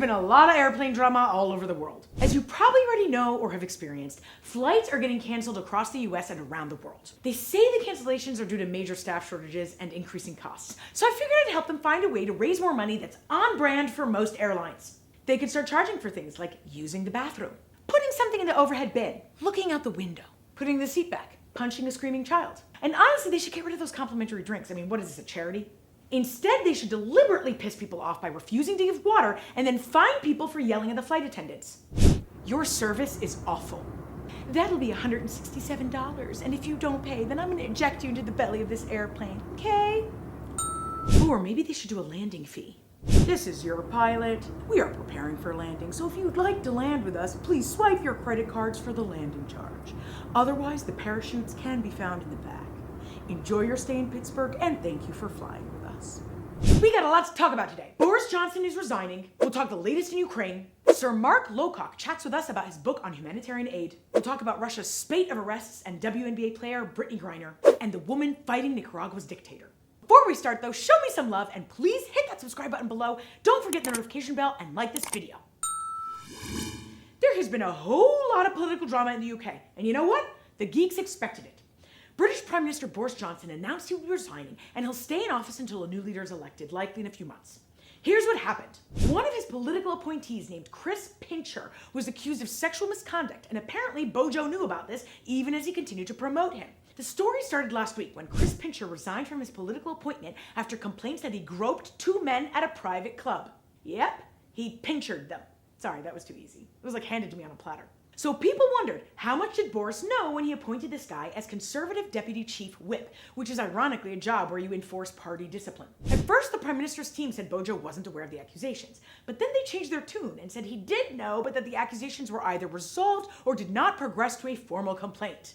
been a lot of airplane drama all over the world. As you probably already know or have experienced, flights are getting canceled across the US and around the world. They say the cancellations are due to major staff shortages and increasing costs. So I figured I'd help them find a way to raise more money that's on brand for most airlines. They could start charging for things like using the bathroom, putting something in the overhead bin, looking out the window, putting the seat back, punching a screaming child. And honestly, they should get rid of those complimentary drinks. I mean, what is this, a charity? Instead, they should deliberately piss people off by refusing to give water and then fine people for yelling at the flight attendants. Your service is awful. That'll be $167, and if you don't pay, then I'm gonna eject you into the belly of this airplane, okay? Or maybe they should do a landing fee. This is your pilot. We are preparing for landing, so if you'd like to land with us, please swipe your credit cards for the landing charge. Otherwise, the parachutes can be found in the back. Enjoy your stay in Pittsburgh, and thank you for flying with us. We got a lot to talk about today. Boris Johnson is resigning. We'll talk the latest in Ukraine. Sir Mark Lowcock chats with us about his book on humanitarian aid. We'll talk about Russia's spate of arrests and WNBA player Brittany Griner, and the woman fighting Nicaragua's dictator. Before we start though, show me some love and please hit that subscribe button below. Don't forget the notification bell and like this video. There has been a whole lot of political drama in the UK, and you know what? The geeks expected it. British Prime Minister Boris Johnson announced he would be resigning, and he'll stay in office until a new leader is elected, likely in a few months. Here's what happened. One of his political appointees named Chris Pincher was accused of sexual misconduct, and apparently Bojo knew about this even as he continued to promote him. The story started last week when Chris Pincher resigned from his political appointment after complaints that he groped two men at a private club. Yep, he pinchered them. Sorry, that was too easy. It was like handed to me on a platter. So people wondered, how much did Boris know when he appointed this guy as Conservative Deputy Chief Whip, which is ironically a job where you enforce party discipline. At first, the Prime Minister's team said Bojo wasn't aware of the accusations, but then they changed their tune and said he did know, but that the accusations were either resolved or did not progress to a formal complaint.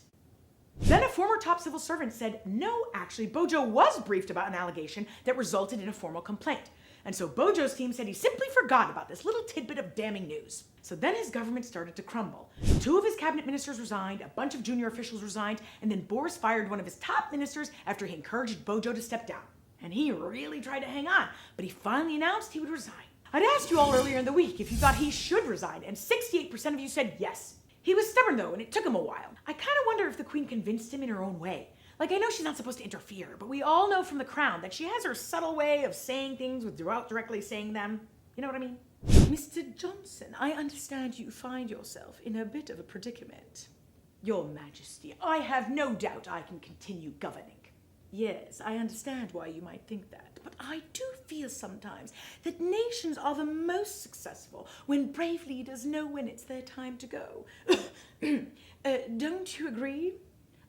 Then a former top civil servant said, no, actually, Bojo was briefed about an allegation that resulted in a formal complaint. And so Bojo's team said he simply forgot about this little tidbit of damning news. So then his government started to crumble. Two of his cabinet ministers resigned, a bunch of junior officials resigned, and then Boris fired one of his top ministers after he encouraged Bojo to step down. And he really tried to hang on, but he finally announced he would resign. I'd asked you all earlier in the week if you thought he should resign, and 68% of you said yes. He was stubborn though, and it took him a while. I kind of wonder if the Queen convinced him in her own way. Like, I know she's not supposed to interfere, but we all know from The Crown that she has her subtle way of saying things without directly saying them. You know what I mean? Mr. Johnson, I understand you find yourself in a bit of a predicament. Your Majesty, I have no doubt I can continue governing. Yes, I understand why you might think that, but I do feel sometimes that nations are the most successful when brave leaders know when it's their time to go. Don't you agree?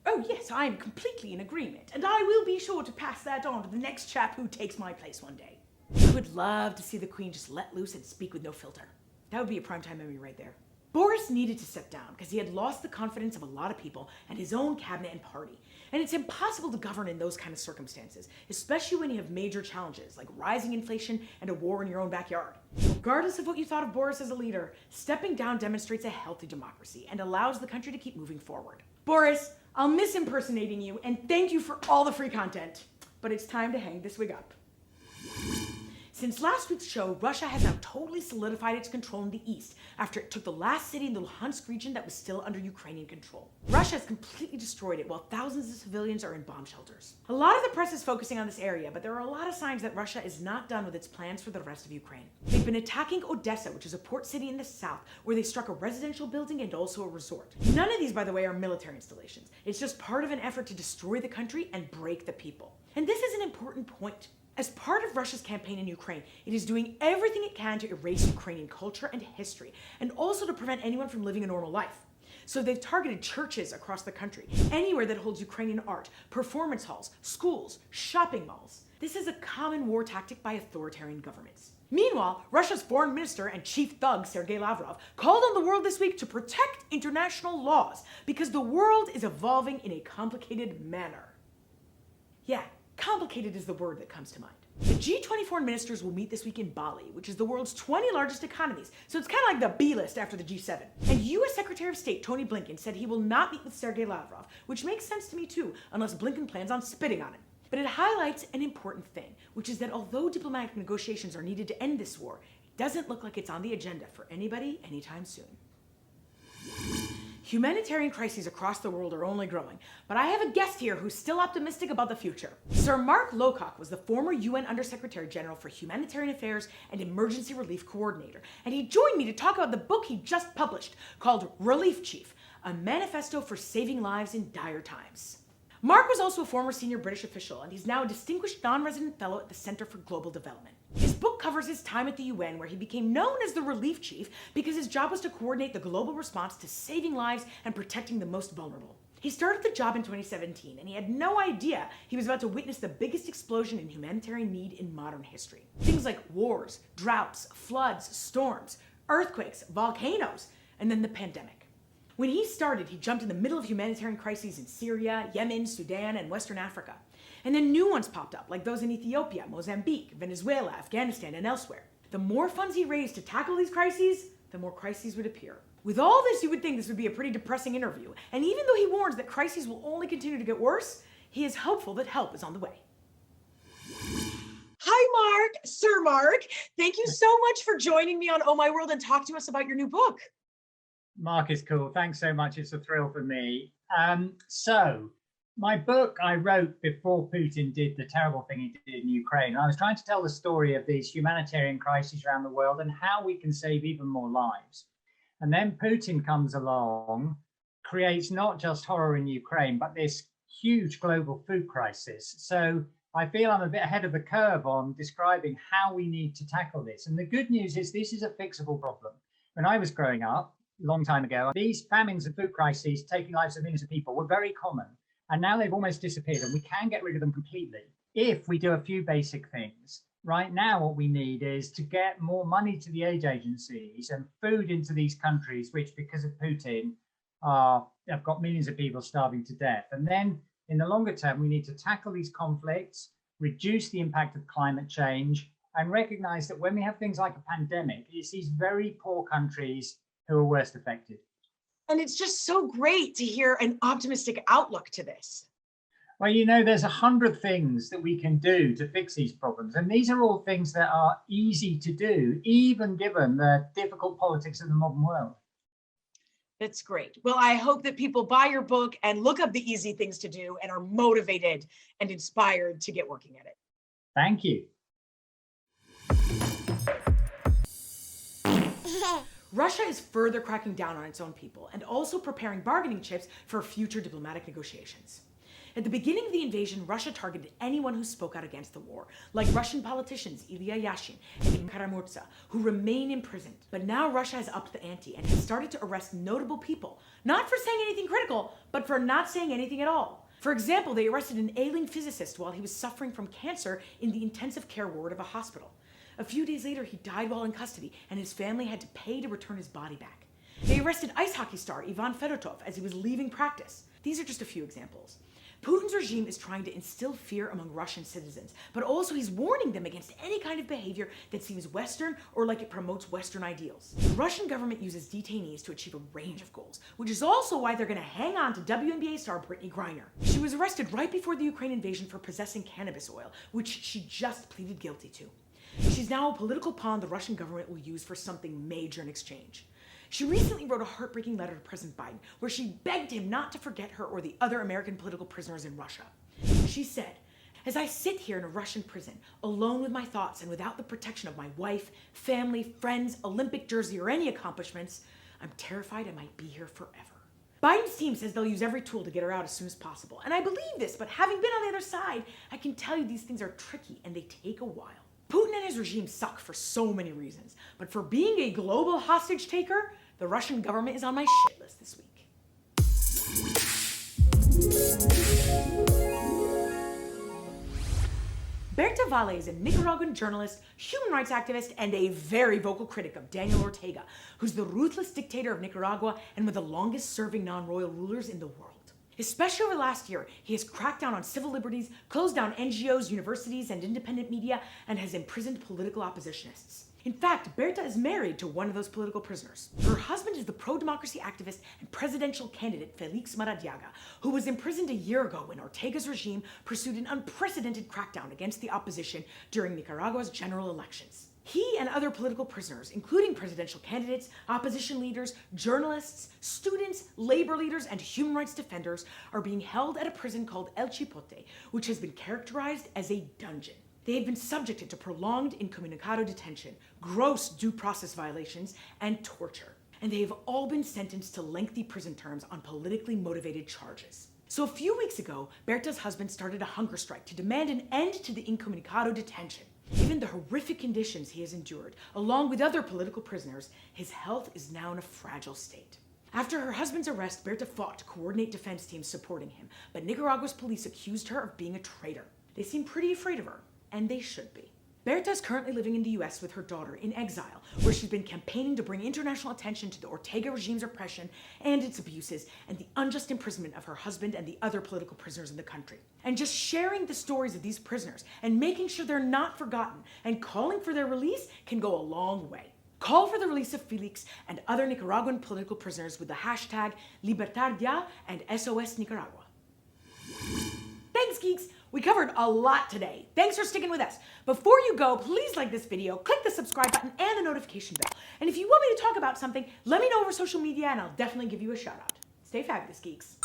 Oh yes, I am completely in agreement, and I will be sure to pass that on to the next chap who takes my place one day. I would love to see the Queen just let loose and speak with no filter. That would be a primetime Emmy right there. Boris needed to step down because he had lost the confidence of a lot of people and his own cabinet and party. And it's impossible to govern in those kind of circumstances, especially when you have major challenges like rising inflation and a war in your own backyard. Regardless of what you thought of Boris as a leader, stepping down demonstrates a healthy democracy and allows the country to keep moving forward. Boris, I'll miss impersonating you, and thank you for all the free content. But it's time to hang this wig up. Since last week's show, Russia has now totally solidified its control in the east after it took the last city in the Luhansk region that was still under Ukrainian control. Russia has completely destroyed it while thousands of civilians are in bomb shelters. A lot of the press is focusing on this area, but there are a lot of signs that Russia is not done with its plans for the rest of Ukraine. They've been attacking Odessa, which is a port city in the south, where they struck a residential building and also a resort. None of these, by the way, are military installations. It's just part of an effort to destroy the country and break the people. And this is an important point. As part of Russia's campaign in Ukraine, it is doing everything it can to erase Ukrainian culture and history, and also to prevent anyone from living a normal life. So they've targeted churches across the country, anywhere that holds Ukrainian art, performance halls, schools, shopping malls. This is a common war tactic by authoritarian governments. Meanwhile, Russia's foreign minister and chief thug Sergei Lavrov called on the world this week to protect international laws because the world is evolving in a complicated manner. Yeah. Complicated is the word that comes to mind. The G20 foreign ministers will meet this week in Bali, which is the world's 20 largest economies, so it's kind of like the B list after the G7. And US Secretary of State Tony Blinken said he will not meet with Sergei Lavrov, which makes sense to me too, unless Blinken plans on spitting on him. But it highlights an important thing, which is that although diplomatic negotiations are needed to end this war, doesn't look like it's on the agenda for anybody anytime soon. Humanitarian crises across the world are only growing, but I have a guest here who's still optimistic about the future. Sir Mark Lowcock was the former UN Undersecretary General for Humanitarian Affairs and Emergency Relief Coordinator, and he joined me to talk about the book he just published called Relief Chief, a manifesto for saving lives in dire times. Mark was also a former senior British official, and he's now a distinguished non-resident fellow at the Center for Global Development. His book covers his time at the UN, where he became known as the Relief Chief because his job was to coordinate the global response to saving lives and protecting the most vulnerable. He started the job in 2017, and he had no idea he was about to witness the biggest explosion in humanitarian need in modern history. Things like wars, droughts, floods, storms, earthquakes, volcanoes, and then the pandemic. When he started, he jumped in the middle of humanitarian crises in Syria, Yemen, Sudan, and Western Africa. And then new ones popped up, like those in Ethiopia, Mozambique, Venezuela, Afghanistan, and elsewhere. The more funds he raised to tackle these crises, the more crises would appear. With all this, you would think this would be a pretty depressing interview. And even though he warns that crises will only continue to get worse, he is hopeful that help is on the way. Hi, Mark, Sir Mark. Thank you so much for joining me on Oh My World and talk to us about your new book. Mark is cool. Thanks so much. It's a thrill for me. So my book I wrote before Putin did the terrible thing he did in Ukraine. I was trying to tell the story of these humanitarian crises around the world and how we can save even more lives. And then Putin comes along, creates not just horror in Ukraine, but this huge global food crisis. So I feel I'm a bit ahead of the curve on describing how we need to tackle this. And the good news is this is a fixable problem. When I was growing up, a long time ago, these famines and food crises taking lives of millions of people were very common, and now they've almost disappeared, and we can get rid of them completely if we do a few basic things. Right now, what we need is to get more money to the aid agencies and food into these countries, which, because of Putin, have got millions of people starving to death. And then in the longer term, we need to tackle these conflicts, reduce the impact of climate change, and recognize that when we have things like a pandemic, it's these very poor countries who are worst affected. And it's just so great to hear an optimistic outlook to this. Well, you know, there's 100 things that we can do to fix these problems. And these are all things that are easy to do, even given the difficult politics of the modern world. That's great. Well, I hope that people buy your book and look up the easy things to do and are motivated and inspired to get working at it. Thank you. Russia is further cracking down on its own people and also preparing bargaining chips for future diplomatic negotiations. At the beginning of the invasion, Russia targeted anyone who spoke out against the war, like Russian politicians Ilya Yashin and Karamurza, who remain imprisoned. But now Russia has upped the ante and has started to arrest notable people, not for saying anything critical, but for not saying anything at all. For example, they arrested an ailing physicist while he was suffering from cancer in the intensive care ward of a hospital. A few days later, he died while in custody, and his family had to pay to return his body back. They arrested ice hockey star Ivan Fedotov as he was leaving practice. These are just a few examples. Putin's regime is trying to instill fear among Russian citizens, but also he's warning them against any kind of behavior that seems Western or like it promotes Western ideals. The Russian government uses detainees to achieve a range of goals, which is also why they're going to hang on to WNBA star Brittany Griner. She was arrested right before the Ukraine invasion for possessing cannabis oil, which she just pleaded guilty to. She's now a political pawn the Russian government will use for something major in exchange. She recently wrote a heartbreaking letter to President Biden where she begged him not to forget her or the other American political prisoners in Russia. She said, "As I sit here in a Russian prison, alone with my thoughts and without the protection of my wife, family, friends, Olympic jersey, or any accomplishments, I'm terrified I might be here forever." Biden's team says they'll use every tool to get her out as soon as possible. And I believe this, but having been on the other side, I can tell you these things are tricky and they take a while. Putin and his regime suck for so many reasons, but for being a global hostage taker, the Russian government is on my shit list this week. Berta Valle is a Nicaraguan journalist, human rights activist, and a very vocal critic of Daniel Ortega, who's the ruthless dictator of Nicaragua and one of the longest-serving non-royal rulers in the world. Especially over the last year, he has cracked down on civil liberties, closed down NGOs, universities, and independent media, and has imprisoned political oppositionists. In fact, Berta is married to one of those political prisoners. Her husband is the pro-democracy activist and presidential candidate Felix Maradiaga, who was imprisoned a year ago when Ortega's regime pursued an unprecedented crackdown against the opposition during Nicaragua's general elections. He and other political prisoners, including presidential candidates, opposition leaders, journalists, students, labor leaders, and human rights defenders, are being held at a prison called El Chipote, which has been characterized as a dungeon. They had been subjected to prolonged incommunicado detention, gross due process violations, and torture. And they have all been sentenced to lengthy prison terms on politically motivated charges. So a few weeks ago, Berta's husband started a hunger strike to demand an end to the incommunicado detention. Given the horrific conditions he has endured, along with other political prisoners, his health is now in a fragile state. After her husband's arrest, Berta fought to coordinate defense teams supporting him, but Nicaragua's police accused her of being a traitor. They seem pretty afraid of her, and they should be. Berta is currently living in the US with her daughter in exile, where she's been campaigning to bring international attention to the Ortega regime's oppression and its abuses and the unjust imprisonment of her husband and the other political prisoners in the country. And just sharing the stories of these prisoners and making sure they're not forgotten and calling for their release can go a long way. Call for the release of Felix and other Nicaraguan political prisoners with the hashtag Libertad Ya and SOS Nicaragua. Thanks, Geeks! We covered a lot today. Thanks for sticking with us. Before you go, please like this video, click the subscribe button and the notification bell. And if you want me to talk about something, let me know over social media and I'll definitely give you a shout out. Stay fabulous, Geeks.